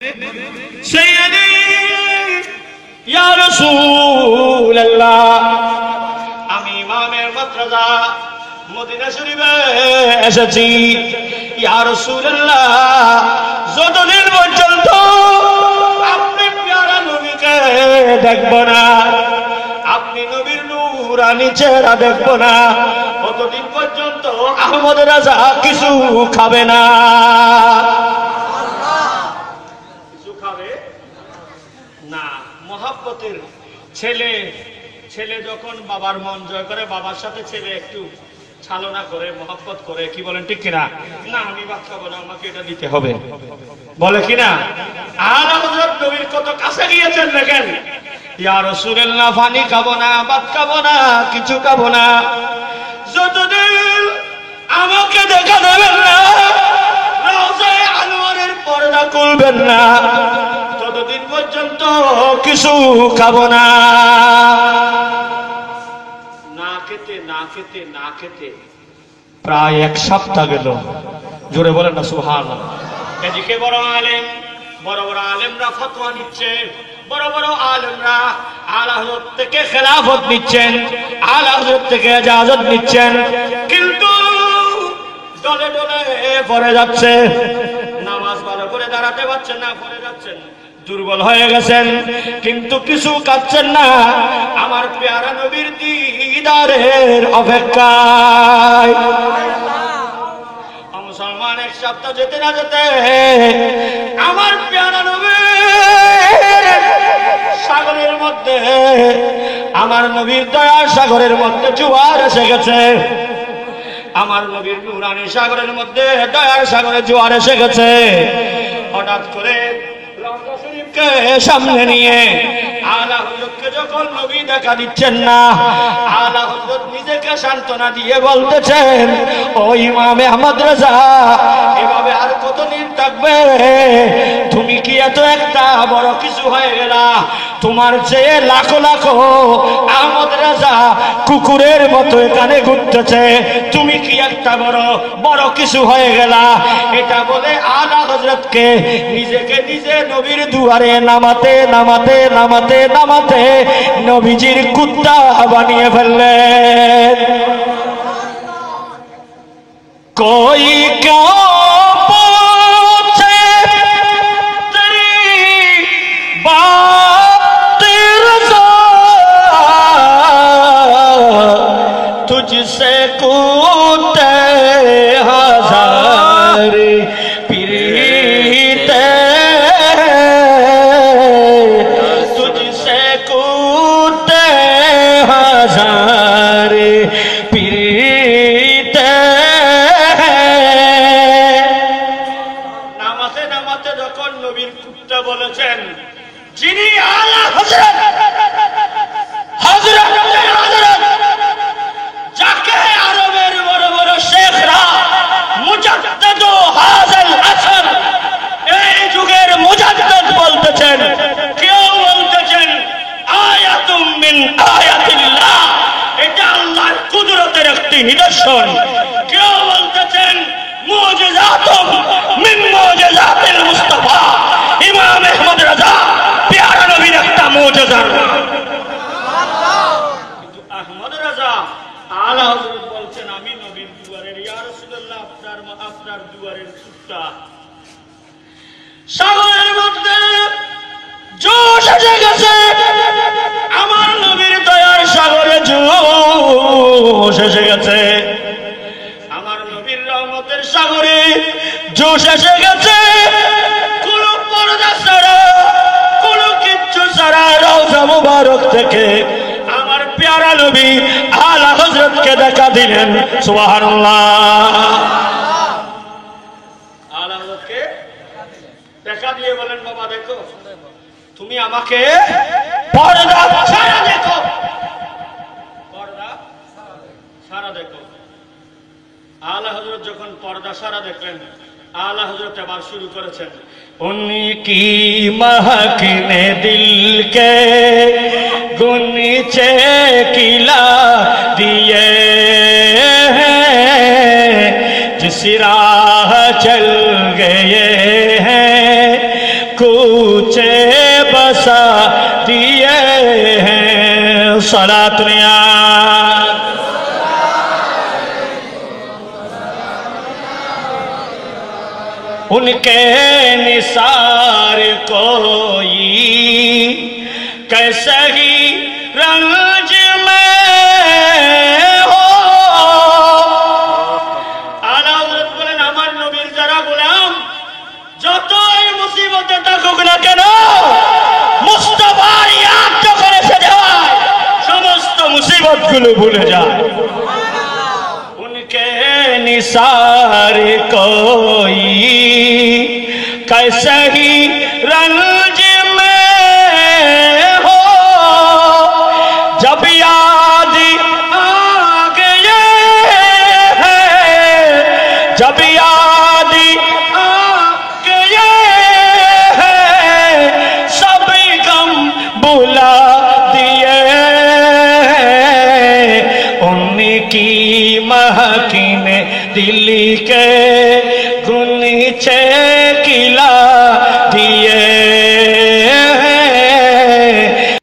سيدي يا رسول الله আমি ইমামের মাদ্রাসা মদিনা শরীফে এসেছি ইয়া রাসূলুল্লাহ যতদিন পর্যন্ত আপনি প্যারা নবীকে দেখব না আপনি নবীর নূরানি চেহারা দেখব না ততদিন পর্যন্ত আহমদ রাজা কিছু খাবে না মোহাব্বতের ছেলে ছেলে যখন বাবার মন জয় করে বাবার সাথে ছেলে একটু ছলনা করে মোহাব্বত করে কি বলেন ঠিক কিনা না আমি ভাত খাবো না আমাকে এটা দিতে হবে বলে কিনা আর হযরত নবীর কত কাছে গিয়েছেন দেখেন ইয়া রাসূলুল্লাহ পানি খাবো না ভাত খাবো না কিছু খাবো না যতদিন আমাকে দেখা দেবেন না রওজায়ে আনোয়ারের পর্দা খুলবেন না ততদিন পর্যন্ত কিছু খাবো না না খেতে প্রায় এক সপ্তাহ গেল জোরে বলেন না সুবহানাল্লাহ এদিকে বড় আলেমরা ফতোয়া নিচ্ছে বড় বড় আলেমরা আলা হযরত থেকে খেলাফত নিচ্ছেন আলা হযরত থেকে ইজাজত নিচ্ছেন কিন্তু দলে দলে পড়ে যাচ্ছে নামাজ ভালো করে দাঁড়াতে পারছেন না পড়ে যাচ্ছেন দুর্বল হয়ে গেছেন কিন্তু কিছু কাচ্ছেন না আমার প্যারা নবীর দিদারের অপেক্ষায় মুসলমান এক সপ্তাহ যেতে না যেতে আমার প্যারা নবীর সাগরের মধ্যে আমার নবীর দয়ার সাগরের মধ্যে জোয়ার এসে গেছে আমার নবীর নূরানি সাগরের মধ্যে দয়ার সাগরে জোয়ার এসে গেছে হঠাৎ করে সামনে নিয়ে আলা হযরতকে যখন নবী দেখা দিচ্ছেন না আলা হযরত নিজেকে সান্ত্বনা দিয়ে বলতেছেন ও ইমাম আহমদ রাজা এভাবে আর কতদিন থাকবে তুমি কি এত একটা বড় কিছু হয়ে গেলা তোমার চেয়ে লাখো লাখো আহমদ রাজা কুকুরের মতো এখানে ঘুরতেছে তুমি কি একটা বড় কিছু হয়ে গেলা এটা বলে আলা হযরতকে নিজেকে নিজে নবীর দুয়ারে নামাতে নামাতে নামাতে নামাতে নবীজির কুত্তা বানিয়ে ফেললেন কোই ক্যা পূছে তেরি বাত রজা তুঝসে কুতে হাজার বলেছেন যিনি আলা হযরত যাকে আরবের বড় বড় শেখরা মুজাদ্দিদ হাযাল আসর এই যুগের মুজাদ্দিদ বলতেছেন কেউ বলতেছেন আয়াতুম মিন আয়াতিল্লাহ এটা আল্লাহর কুদরতের একটি নিদর্শন কেউ বলতেছেন মুজিজাতুম মিন মুজিজাতিল মুস্তাফা ইমাম আহমদ রাজা প্যারা নবীর একটা মুজিজা কিন্তু আহমদ রাজা আলা হযরত বলছেন আমি নবীর দুয়ারের ইয়া রাসূলুল্লাহ আপনার দুয়ারের কুত্তা সাগরের মধ্যে জোশ এসে গেছে আমার নবীর দয়ার সাগরে জোশ এসে গেছে আমার নবীর রহমতের সাগরে জোশ এসে গেছে মুবারক থেকে আমার প্যারা নবী আলা হযরতকে দেখা দিলেন সুবহানাল্লাহ আলা হযরতকে দেখা দিয়ে বলেন বাবা দেখো তুমি আমাকে পর্দা ছাড়া দেখো পর্দা ছাড়া দেখো আলা হযরত যখন পর্দা ছাড়া দেখলেন आला हजरत आबाद शुरू करेছেন उनकी महक ने दिल के गुनीचे किला दिए जिस राह चल गए हैं कूचे बसा दिए हैं। सलात उनके निसार कोई कैसे ही रंज में हो। आला हज़रत बोलेন আমার নবীর যারা গোলাম যতই মুসিবতে থাকুক না কেন মুস্তাফার ইয়াদ যখন এসে যায় সমস্ত মুসিবতগুলো ভুলে যায়। उनके निसार कोई कैसे ही रंज में हो। जब याद आ गए हैं, जब याद आ गए हैं, सभी गम बुला दिए हैं। उनकी महकीन दिल्ली के गुनीचे किला